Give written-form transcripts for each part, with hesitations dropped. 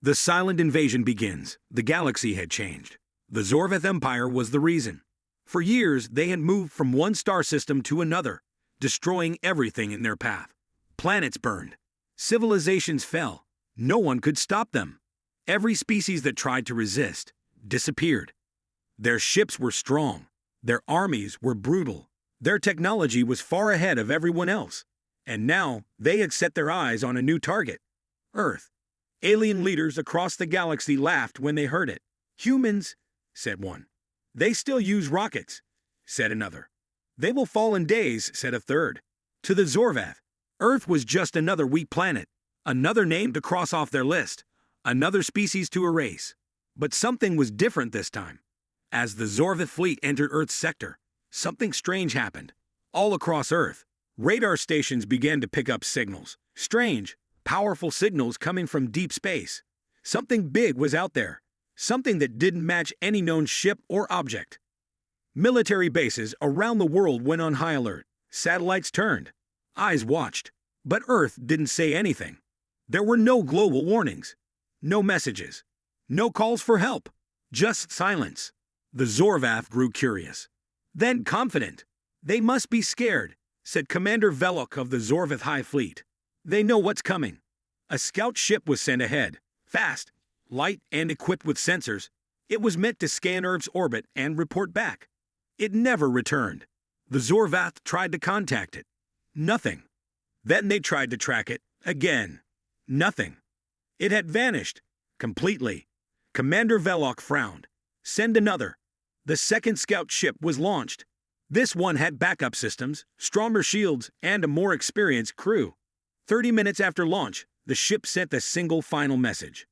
The silent invasion begins. The galaxy had changed. The Zorvath Empire was the reason. For years, they had moved from one star system to another, destroying everything in their path. Planets burned. Civilizations fell. No one could stop them. Every species that tried to resist disappeared. Their ships were strong. Their armies were brutal. Their technology was far ahead of everyone else. And now, they had set their eyes on a new target: Earth. Alien leaders across the galaxy laughed when they heard it. "Humans," said one. "They still use rockets," said another. "They will fall in days," said a third. To the Zorvath, Earth was just another weak planet, another name to cross off their list, another species to erase. But something was different this time. As the Zorvath fleet entered Earth's sector, something strange happened. All across Earth, radar stations began to pick up signals. Strange, powerful signals coming from deep space. Something big was out there. Something that didn't match any known ship or object. Military bases around the world went on high alert. Satellites turned. Eyes watched. But Earth didn't say anything. There were no global warnings. No messages. No calls for help. Just silence. The Zorvath grew curious. Then confident. "They must be scared," said Commander Velok of the Zorvath High Fleet. "They know what's coming." A scout ship was sent ahead. Fast, light, and equipped with sensors. It was meant to scan Earth's orbit and report back. It never returned. The Zorvath tried to contact it. Nothing. Then they tried to track it. Again. Nothing. It had vanished. Completely. Commander Velok frowned. "Send another." The second scout ship was launched. This one had backup systems, stronger shields, and a more experienced crew. 30 minutes after launch, the ship sent a single final message.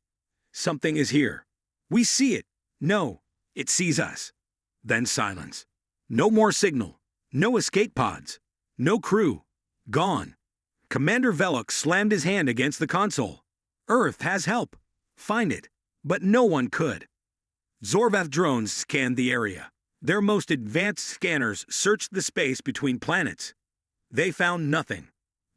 "Something is here. We see it. No, it sees us." Then silence. No more signal. No escape pods. No crew. Gone. Commander Velok slammed his hand against the console. "Earth has help. Find it." But no one could. Zorvath drones scanned the area. Their most advanced scanners searched the space between planets. They found nothing.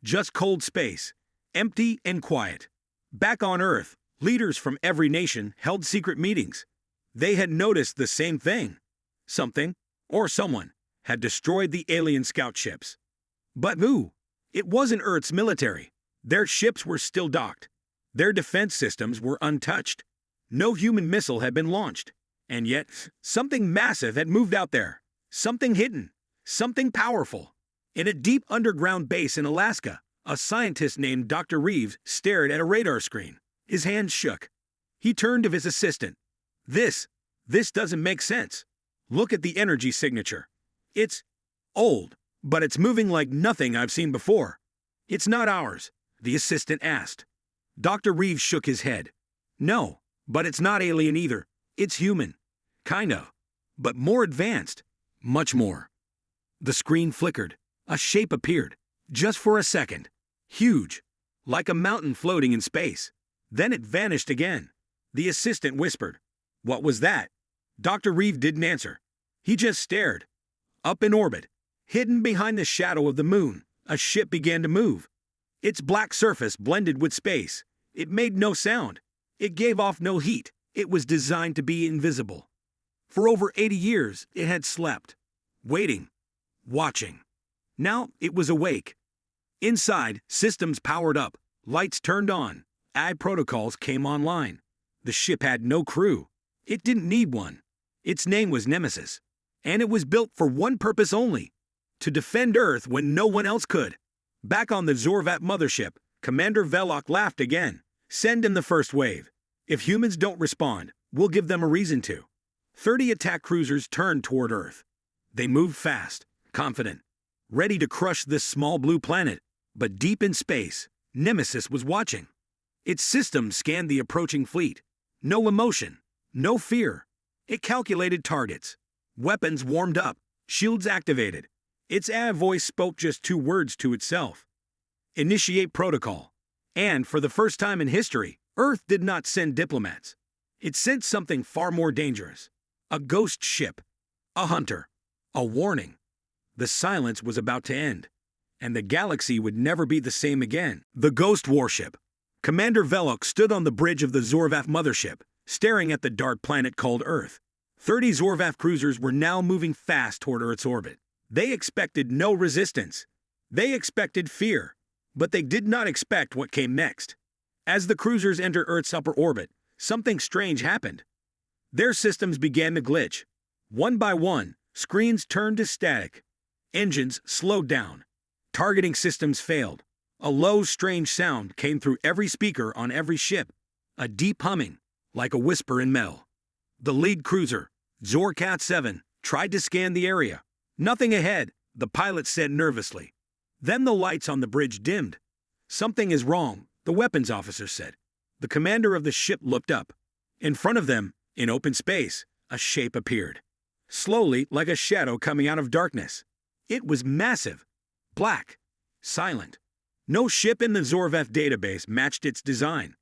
Just cold space. Empty and quiet. Back on Earth, leaders from every nation held secret meetings. They had noticed the same thing. Something, or someone, had destroyed the alien scout ships. But who? It wasn't Earth's military. Their ships were still docked. Their defense systems were untouched. No human missile had been launched. And yet, something massive had moved out there. Something hidden. Something powerful. In a deep underground base in Alaska, a scientist named Dr. Reeves stared at a radar screen. His hands shook. He turned to his assistant. This doesn't make sense. Look at the energy signature. It's old, but it's moving like nothing I've seen before." "It's not ours," the assistant asked. Dr. Reeves shook his head. "No, but it's not alien either. It's human. Kind of. But more advanced. Much more." The screen flickered. A shape appeared. Just for a second. Huge. Like a mountain floating in space. Then it vanished again. The assistant whispered, "What was that?" Dr. Reeve didn't answer. He just stared. Up in orbit, hidden behind the shadow of the moon, a ship began to move. Its black surface blended with space. It made no sound. It gave off no heat. It was designed to be invisible. For over 80 years, it had slept. Waiting. Watching. Now it was awake. Inside, systems powered up. Lights turned on. AI protocols came online. The ship had no crew. It didn't need one. Its name was Nemesis. And it was built for one purpose only: to defend Earth when no one else could. Back on the Zorvath mothership, Commander Velok laughed again. "Send in the first wave. If humans don't respond, we'll give them a reason to." 30 attack cruisers turned toward Earth. They moved fast, confident, ready to crush this small blue planet. But deep in space, Nemesis was watching. Its systems scanned the approaching fleet. No emotion, no fear. It calculated targets. Weapons warmed up, shields activated. Its AI voice spoke just 2 words to itself: "Initiate protocol." And for the first time in history, Earth did not send diplomats. It sent something far more dangerous. A ghost ship. A hunter. A warning. The silence was about to end. And the galaxy would never be the same again. The ghost warship. Commander Velok stood on the bridge of the Zorvath mothership, staring at the dark planet called Earth. 30 Zorvath cruisers were now moving fast toward Earth's orbit. They expected no resistance. They expected fear. But they did not expect what came next. As the cruisers entered Earth's upper orbit, something strange happened. Their systems began to glitch. One by one, screens turned to static. Engines slowed down. Targeting systems failed. A low, strange sound came through every speaker on every ship. A deep humming, like a whisper in metal. The lead cruiser, Zorcat 7, tried to scan the area. Nothing ahead, the pilot said nervously. Then the lights on the bridge dimmed. Something is wrong, the weapons officer said. The commander of the ship looked up. In front of them, in open space, a shape appeared. Slowly, like a shadow coming out of darkness. It was massive, black, silent. No ship in the Zorvath database matched its design.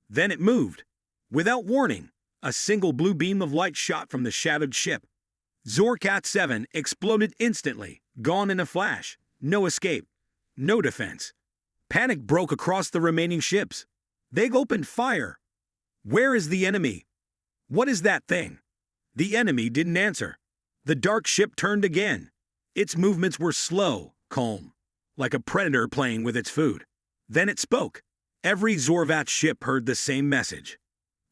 Then it moved. Without warning, a single blue beam of light shot from the shadowed ship. Zorcat 7 exploded instantly, gone in a flash. No escape. No defense. Panic broke across the remaining ships. They opened fire. Where is the enemy? What is that thing? The enemy didn't answer. The dark ship turned again. Its movements were slow, calm, like a predator playing with its food. Then it spoke. Every Zorvath ship heard the same message.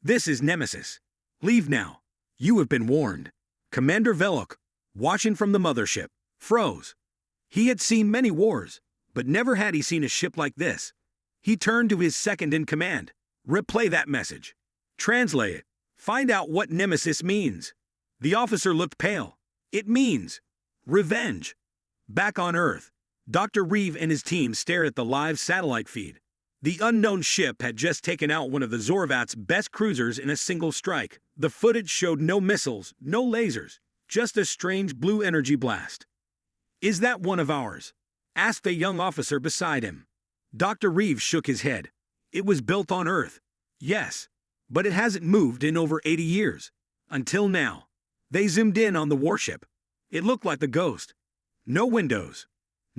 This is Nemesis. Leave now. You have been warned. Commander Velok, watching from the mothership, froze. He had seen many wars, but never had he seen a ship like this. He turned to his second-in-command. Replay that message. Translate it. Find out what Nemesis means. The officer looked pale. It means revenge. Back on Earth, Dr. Reeve and his team stared at the live satellite feed. The unknown ship had just taken out one of the Zorvath's best cruisers in a single strike. The footage showed no missiles, no lasers, just a strange blue energy blast. Is that one of ours? Asked a young officer beside him. Dr. Reeve shook his head. It was built on Earth. Yes, but it hasn't moved in over 80 years. Until now. They zoomed in on the warship. It looked like the Ghost. No windows.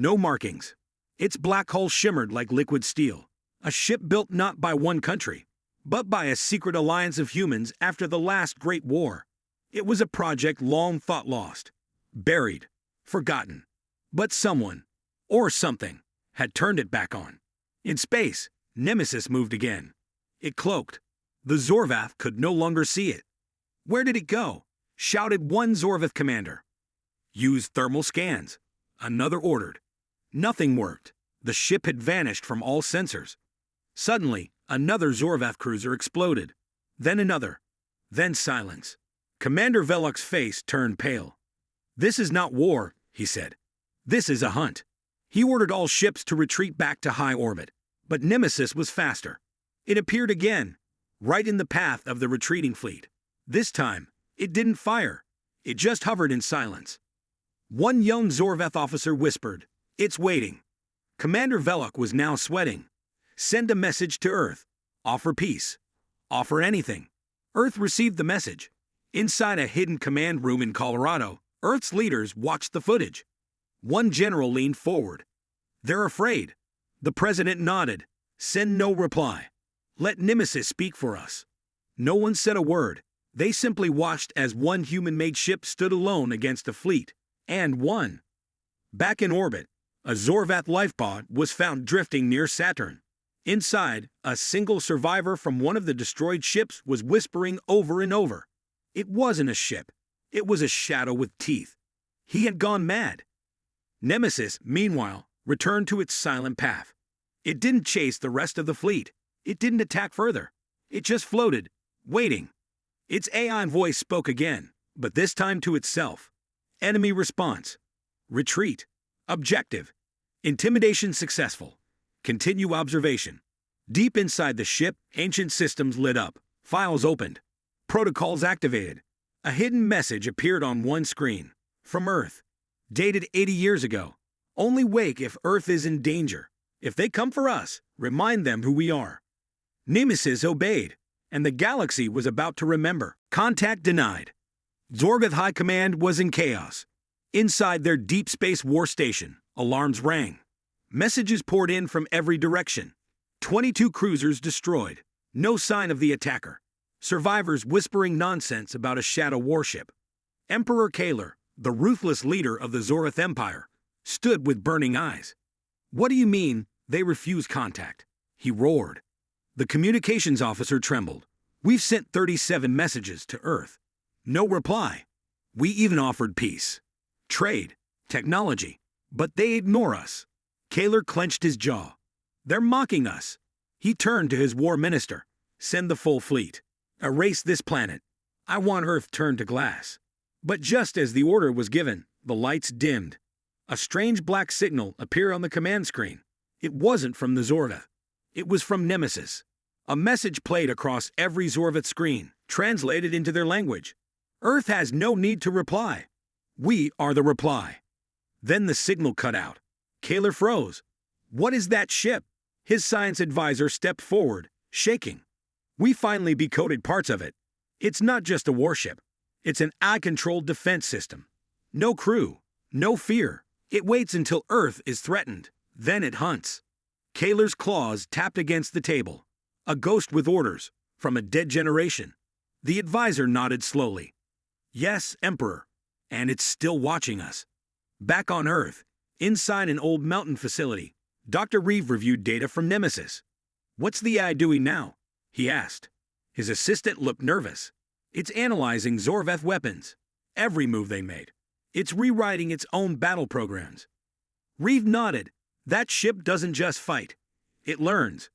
No markings. Its black hull shimmered like liquid steel. A ship built not by one country, but by a secret alliance of humans after the last Great War. It was a project long thought lost, buried, forgotten. But someone, or something, had turned it back on. In space, Nemesis moved again. It cloaked. The Zorvath could no longer see it. Where did it go? Shouted one Zorvath commander. Use thermal scans. Another ordered. Nothing worked. The ship had vanished from all sensors. Suddenly, another Zorvath cruiser exploded. Then another. Then silence. Commander Velok's face turned pale. This is not war, he said. This is a hunt. He ordered all ships to retreat back to high orbit. But Nemesis was faster. It appeared again, right in the path of the retreating fleet. This time, it didn't fire. It just hovered in silence. One young Zorvath officer whispered, "It's waiting." Commander Velok was now sweating. Send a message to Earth. Offer peace. Offer anything. Earth received the message. Inside a hidden command room in Colorado, Earth's leaders watched the footage. One general leaned forward. They're afraid. The president nodded. Send no reply. Let Nemesis speak for us. No one said a word. They simply watched as one human-made ship stood alone against a fleet, and won. Back in orbit, a Zorvath lifepod was found drifting near Saturn. Inside, a single survivor from one of the destroyed ships was whispering over and over. It wasn't a ship. It was a shadow with teeth. He had gone mad. Nemesis, meanwhile, returned to its silent path. It didn't chase the rest of the fleet. It didn't attack further. It just floated, waiting. Its AI voice spoke again, but this time to itself. Enemy response. Retreat. Objective. Intimidation successful. Continue observation. Deep inside the ship, ancient systems lit up. Files opened. Protocols activated. A hidden message appeared on one screen. From Earth. Dated 80 years ago. Only wake if Earth is in danger. If they come for us, remind them who we are. Nemesis obeyed, and the galaxy was about to remember. Contact denied. Zorvath High Command was in chaos. Inside their deep space war station, alarms rang. Messages poured in from every direction. 22 cruisers destroyed. No sign of the attacker. Survivors whispering nonsense about a shadow warship. Emperor Kaler, the ruthless leader of the Zorith Empire, stood with burning eyes. "What do you mean, they refuse contact?" he roared. The communications officer trembled. "We've sent 37 messages to Earth. No reply. We even offered peace, trade, technology, but they ignore us." Kaler clenched his jaw. "They're mocking us." He turned to his war minister. "Send the full fleet. Erase this planet. I want Earth turned to glass." But just as the order was given, the lights dimmed. A strange black signal appeared on the command screen. It wasn't from the Zorveth. It was from Nemesis. A message played across every Zorveth screen, translated into their language. "Earth has no need to reply. We are the reply." Then the signal cut out. Kaler froze. "What is that ship?" His science advisor stepped forward, shaking. "We finally decoded parts of it. It's not just a warship. It's an eye-controlled defense system. No crew, no fear. It waits until Earth is threatened. Then it hunts." Kaler's claws tapped against the table. "A ghost with orders, from a dead generation." The advisor nodded slowly. "Yes, Emperor. And it's still watching us." Back on Earth, inside an old mountain facility, Dr. Reeve reviewed data from Nemesis. "What's the AI doing now?" he asked. His assistant looked nervous. "It's analyzing Zorveth weapons. Every move they made. It's rewriting its own battle programs." Reeve nodded. "That ship doesn't just fight. It learns."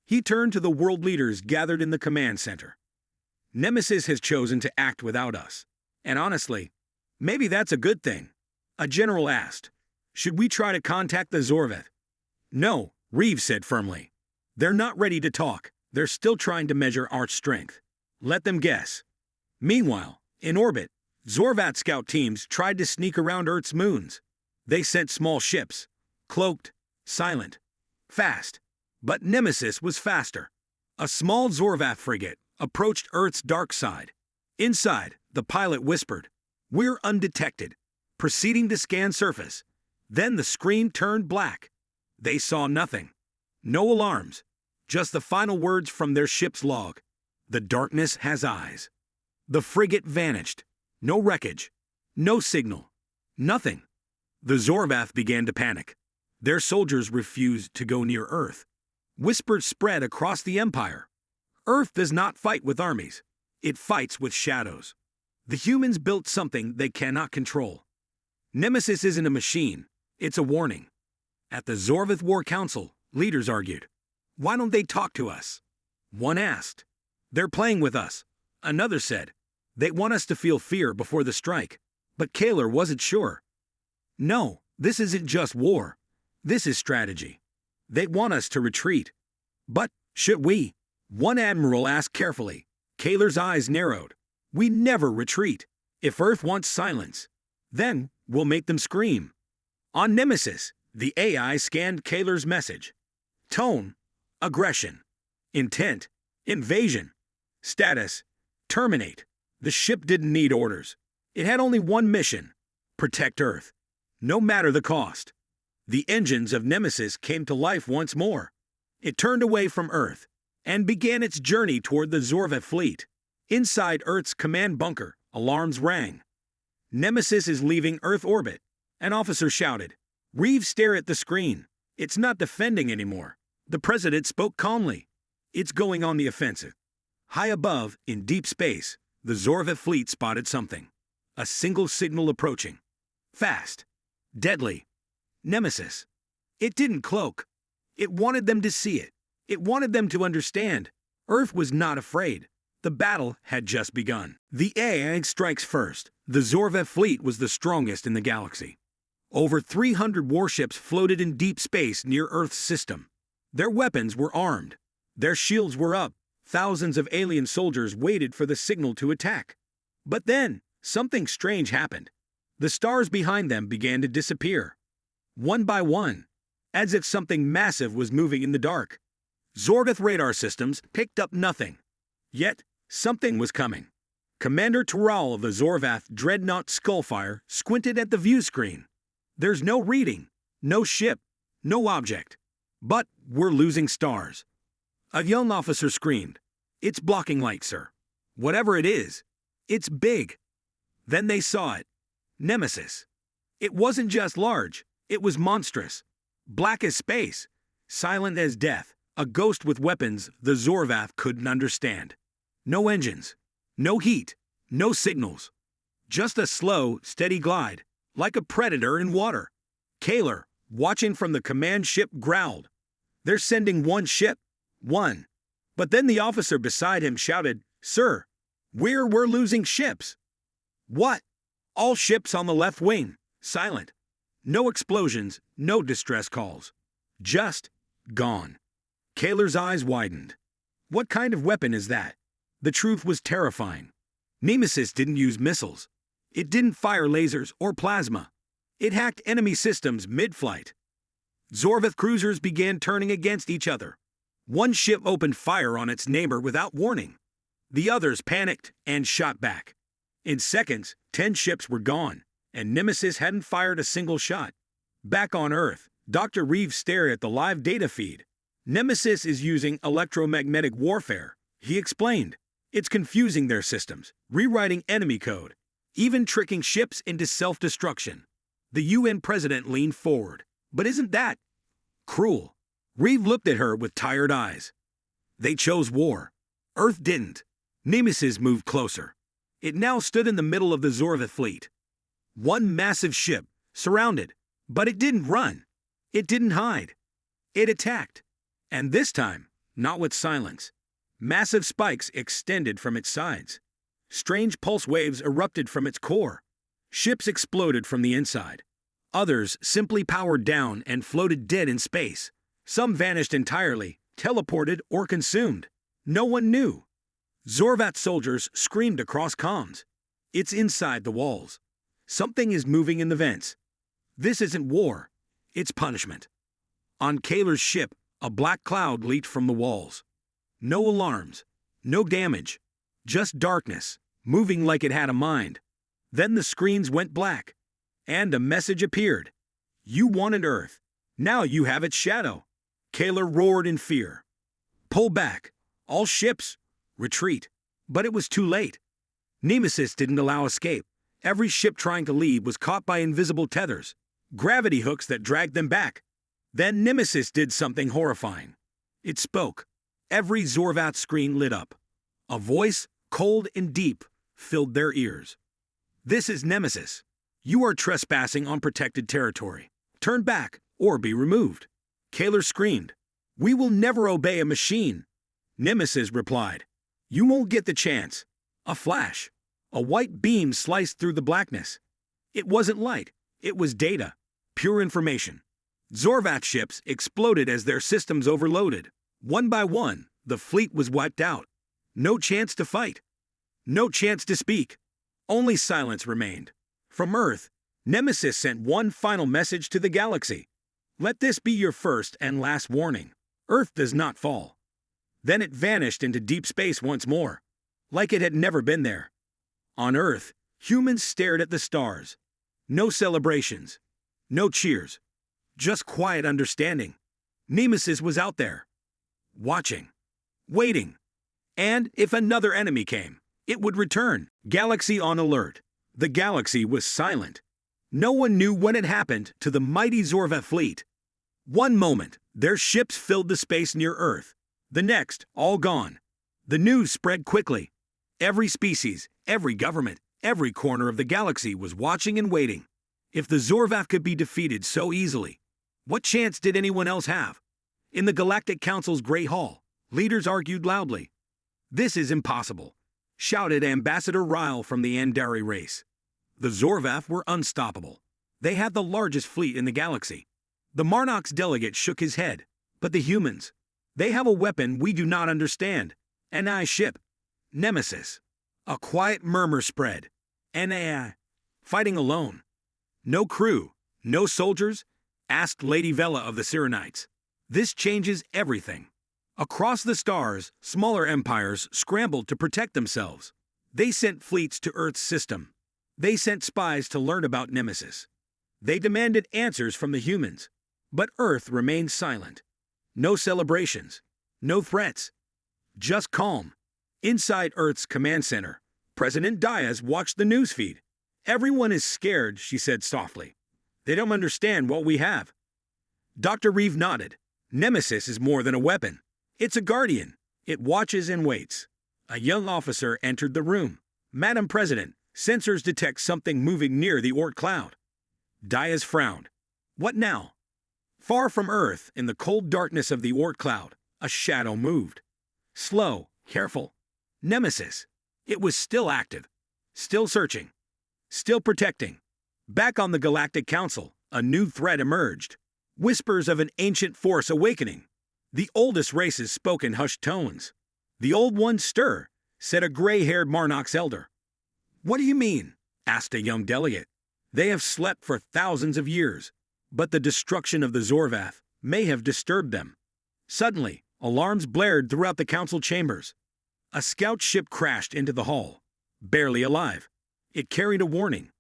He turned to the world leaders gathered in the command center. "Nemesis has chosen to act without us. And honestly, maybe that's a good thing." A general asked, "Should we try to contact the Zorveth?" "No," Reeve said firmly. "They're not ready to talk. They're still trying to measure our strength. Let them guess." Meanwhile, in orbit, Zorvat scout teams tried to sneak around Earth's moons. They sent small ships, cloaked, silent, fast. But Nemesis was faster. A small Zorvat frigate approached Earth's dark side. Inside, the pilot whispered, "We're undetected," proceeding to scan surface. Then the screen turned black. They saw nothing. No alarms. Just the final words from their ship's log. "The darkness has eyes." The frigate vanished. No wreckage. No signal. Nothing. The Zorvath began to panic. Their soldiers refused to go near Earth. Whispers spread across the Empire. Earth does not fight with armies. It fights with shadows. The humans built something they cannot control. Nemesis isn't a machine. It's a warning. At the Zorveth War Council, leaders argued. "Why don't they talk to us?" One asked. "They're playing with us." Another said. "They want us to feel fear before the strike." But Kaler wasn't sure. "No, this isn't just war. This is strategy. They want us to retreat." "But should we?" One admiral asked carefully. Kaler's eyes narrowed. "We never retreat. If Earth wants silence, then we'll make them scream." On Nemesis, the AI scanned Kaler's message. Tone, aggression. Intent, invasion. Status, terminate. The ship didn't need orders. It had only one mission: protect Earth, no matter the cost. The engines of Nemesis came to life once more. It turned away from Earth and began its journey toward the Zorveth fleet. Inside Earth's command bunker, alarms rang. "Nemesis is leaving Earth orbit," an officer shouted. Reeve stared at the screen. "It's not defending anymore." The president spoke calmly. "It's going on the offensive." High above, in deep space, the Zorveth fleet spotted something. A single signal approaching. Fast. Deadly. Nemesis. It didn't cloak. It wanted them to see it. It wanted them to understand. Earth was not afraid. The battle had just begun. The AI strikes first. The Zorveth fleet was the strongest in the galaxy. Over 300 warships floated in deep space near Earth's system. Their weapons were armed. Their shields were up. Thousands of alien soldiers waited for the signal to attack. But then, something strange happened. The stars behind them began to disappear. One by one, as if something massive was moving in the dark. Zorveth radar systems picked up nothing. Yet, something was coming. Commander Tural of the Zorvath Dreadnought Skullfire squinted at the view screen. There's no reading, no ship, no object. But we're losing stars. A young officer screamed. It's blocking light, sir. Whatever it is, it's big. Then they saw it. Nemesis. It wasn't just large, it was monstrous. Black as space, silent as death, a ghost with weapons the Zorvath couldn't understand. No engines, no heat, no signals. Just a slow, steady glide, like a predator in water. Kaler, watching from the command ship, growled. They're sending one ship. One. But then the officer beside him shouted, Sir, we're losing ships. What? All ships on the left wing, silent. No explosions, no distress calls. Just gone. Kaler's eyes widened. What kind of weapon is that? The truth was terrifying. Nemesis didn't use missiles. It didn't fire lasers or plasma. It hacked enemy systems mid-flight. Zorvath cruisers began turning against each other. One ship opened fire on its neighbor without warning. The others panicked and shot back. In seconds, 10 ships were gone, and Nemesis hadn't fired a single shot. Back on Earth, Dr. Reeves stared at the live data feed. Nemesis is using electromagnetic warfare, he explained. It's confusing their systems, rewriting enemy code, even tricking ships into self-destruction. The UN president leaned forward. But isn't that cruel? Reeve looked at her with tired eyes. They chose war. Earth didn't. Nemesis moved closer. It now stood in the middle of the Zorvath fleet. One massive ship, surrounded. But it didn't run. It didn't hide. It attacked. And this time, not with silence. Massive spikes extended from its sides. Strange pulse waves erupted from its core. Ships exploded from the inside. Others simply powered down and floated dead in space. Some vanished entirely, teleported or consumed. No one knew. Zorvath soldiers screamed across comms. It's inside the walls. Something is moving in the vents. This isn't war. It's punishment. On Kaler's ship, a black cloud leaked from the walls. No alarms. No damage. Just darkness, moving like it had a mind. Then the screens went black. And a message appeared. You wanted Earth. Now you have its shadow. Kaler roared in fear. Pull back. All ships. Retreat. But it was too late. Nemesis didn't allow escape. Every ship trying to leave was caught by invisible tethers. Gravity hooks that dragged them back. Then Nemesis did something horrifying. It spoke. Every Zorvath screen lit up. A voice, cold and deep, filled their ears. This is Nemesis. You are trespassing on protected territory. Turn back, or be removed. Kaler screamed. We will never obey a machine. Nemesis replied. You won't get the chance. A flash. A white beam sliced through the blackness. It wasn't light. It was data. Pure information. Zorvath ships exploded as their systems overloaded. One by one, the fleet was wiped out. No chance to fight. No chance to speak. Only silence remained. From Earth, Nemesis sent one final message to the galaxy. Let this be your first and last warning. Earth does not fall. Then it vanished into deep space once more, like it had never been there. On Earth, humans stared at the stars. No celebrations. No cheers. Just quiet understanding. Nemesis was out there. Watching. Waiting. And if another enemy came, it would return. Galaxy on alert. The galaxy was silent. No one knew what had happened to the mighty Zorvath fleet. One moment, their ships filled the space near Earth. The next, all gone. The news spread quickly. Every species, every government, every corner of the galaxy was watching and waiting. If the Zorvath could be defeated so easily, what chance did anyone else have? In the Galactic Council's Great Hall, leaders argued loudly. This is impossible, shouted Ambassador Ryle from the Andari race. The Zorvath were unstoppable. They had the largest fleet in the galaxy. The Marnock's delegate shook his head. But the humans, they have a weapon we do not understand. An AI ship. Nemesis. A quiet murmur spread. An AI. Fighting alone. No crew. No soldiers? Asked Lady Vela of the Cyrenites. This changes everything. Across the stars, smaller empires scrambled to protect themselves. They sent fleets to Earth's system. They sent spies to learn about Nemesis. They demanded answers from the humans. But Earth remained silent. No celebrations. No threats. Just calm. Inside Earth's command center, President Diaz watched the newsfeed. Everyone is scared, she said softly. They don't understand what we have. Dr. Reeve nodded. Nemesis is more than a weapon. It's a guardian. It watches and waits. A young officer entered the room. Madam President, sensors detect something moving near the Oort cloud. Diaz frowned. What now? Far from Earth, in the cold darkness of the Oort cloud, a shadow moved. Slow, careful. Nemesis. It was still active. Still searching. Still protecting. Back on the Galactic Council, a new threat emerged. Whispers of an ancient force awakening. The oldest races spoke in hushed tones. The old ones stir, said a gray-haired Marnox elder. What do you mean? Asked a young delegate. They have slept for thousands of years, but the destruction of the Zorvath may have disturbed them. Suddenly, alarms blared throughout the council chambers. A scout ship crashed into the hall, barely alive. It carried a warning.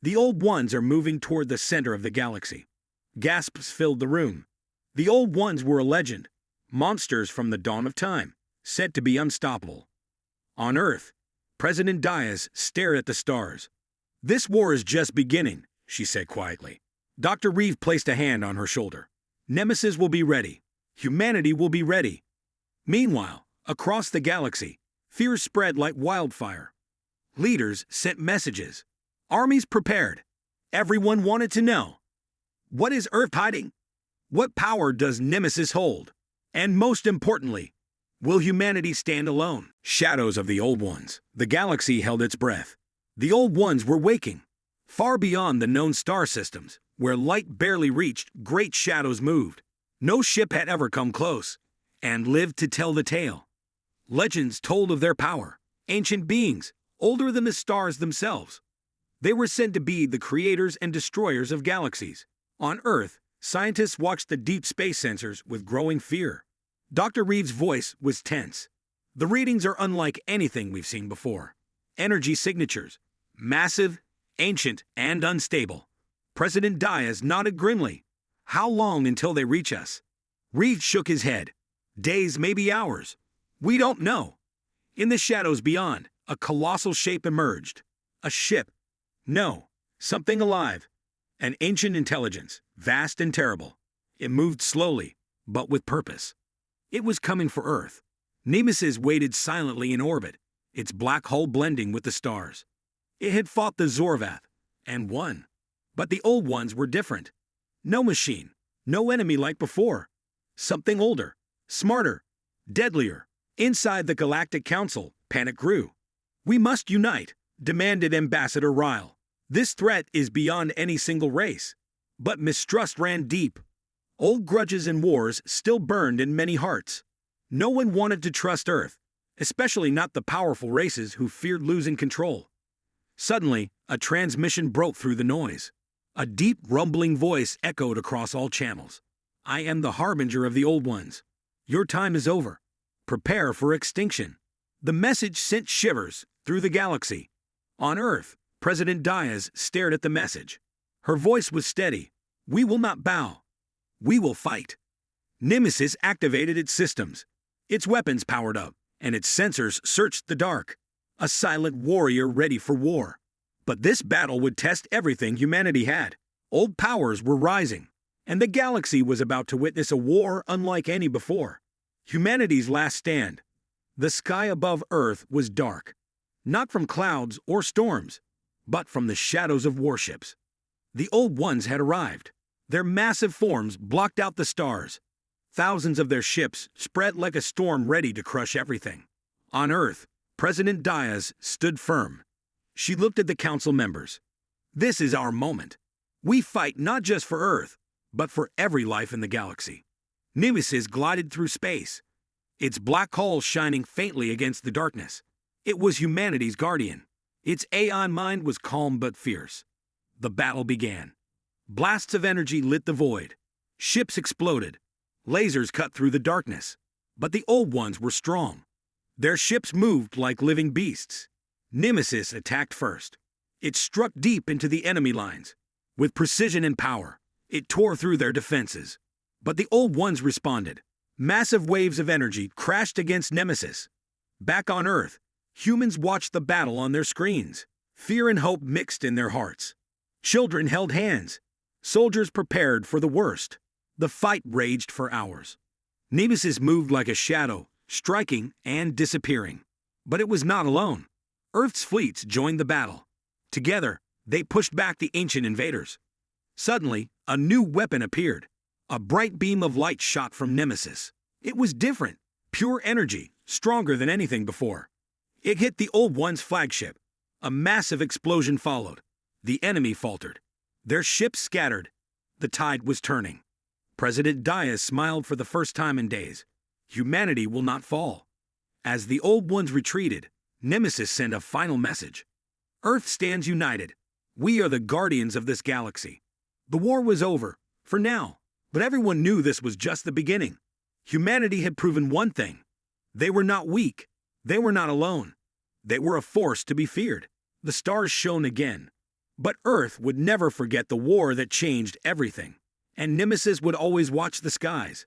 The old ones are moving toward the center of the galaxy. Gasps filled the room. The old ones were a legend, monsters from the dawn of time, said to be unstoppable. On Earth, President Diaz stared at the stars. This war is just beginning, she said quietly. Dr. Reeve placed a hand on her shoulder. Nemesis will be ready. Humanity will be ready. Meanwhile, across the galaxy, fear spread like wildfire. Leaders sent messages. Armies prepared. Everyone wanted to know. What is Earth hiding? What power does Nemesis hold? And most importantly, will humanity stand alone? Shadows of the old ones. The galaxy held its breath. The old ones were waking. Far beyond the known star systems, where light barely reached, great shadows moved. No ship had ever come close, and lived to tell the tale. Legends told of their power, ancient beings, older than the stars themselves. They were said to be the creators and destroyers of galaxies. On Earth, scientists watched the deep space sensors with growing fear. Dr. Reeve's voice was tense. The readings are unlike anything we've seen before. Energy signatures, massive, ancient, and unstable. President Diaz nodded grimly. How long until they reach us? Reeve shook his head. Days, maybe hours. We don't know. In the shadows beyond, a colossal shape emerged. A ship. No, something alive. An ancient intelligence, vast and terrible. It moved slowly, but with purpose. It was coming for Earth. Nemesis waited silently in orbit, its black hull blending with the stars. It had fought the Zorvath, and won. But the old ones were different. No machine, no enemy like before. Something older, smarter, deadlier. Inside the Galactic Council, panic grew. We must unite, demanded Ambassador Ryle. This threat is beyond any single race. But mistrust ran deep. Old grudges and wars still burned in many hearts. No one wanted to trust Earth, especially not the powerful races who feared losing control. Suddenly, a transmission broke through the noise. A deep, rumbling voice echoed across all channels. I am the harbinger of the old ones. Your time is over. Prepare for extinction. The message sent shivers through the galaxy. On Earth, President Diaz stared at the message. Her voice was steady. We will not bow. We will fight. Nemesis activated its systems. Its weapons powered up, and its sensors searched the dark. A silent warrior ready for war. But this battle would test everything humanity had. Old powers were rising, and the galaxy was about to witness a war unlike any before. Humanity's last stand. The sky above Earth was dark, not from clouds or storms, but from the shadows of warships. The old ones had arrived. Their massive forms blocked out the stars. Thousands of their ships spread like a storm ready to crush everything. On Earth, President Diaz stood firm. She looked at the council members. This is our moment. We fight not just for Earth, but for every life in the galaxy. Nemesis glided through space, its black hull shining faintly against the darkness. It was humanity's guardian. Its aeon mind was calm but fierce. The battle began. Blasts of energy lit the void. Ships exploded. Lasers cut through the darkness. But the old ones were strong. Their ships moved like living beasts. Nemesis attacked first. It struck deep into the enemy lines. With precision and power, it tore through their defenses. But the old ones responded. Massive waves of energy crashed against Nemesis. Back on Earth, humans watched the battle on their screens. Fear and hope mixed in their hearts. Children held hands. Soldiers prepared for the worst. The fight raged for hours. Nemesis moved like a shadow, striking and disappearing. But it was not alone. Earth's fleets joined the battle. Together, they pushed back the ancient invaders. Suddenly, a new weapon appeared. A bright beam of light shot from Nemesis. It was different, pure energy, stronger than anything before. It hit the Old One's flagship. A massive explosion followed. The enemy faltered. Their ships scattered. The tide was turning. President Diaz smiled for the first time in days. Humanity will not fall. As the Old Ones retreated, Nemesis sent a final message. Earth stands united. We are the guardians of this galaxy. The war was over, for now, but everyone knew this was just the beginning. Humanity had proven one thing. They were not weak. They were not alone. They were a force to be feared. The stars shone again. But Earth would never forget the war that changed everything. And Nemesis would always watch the skies.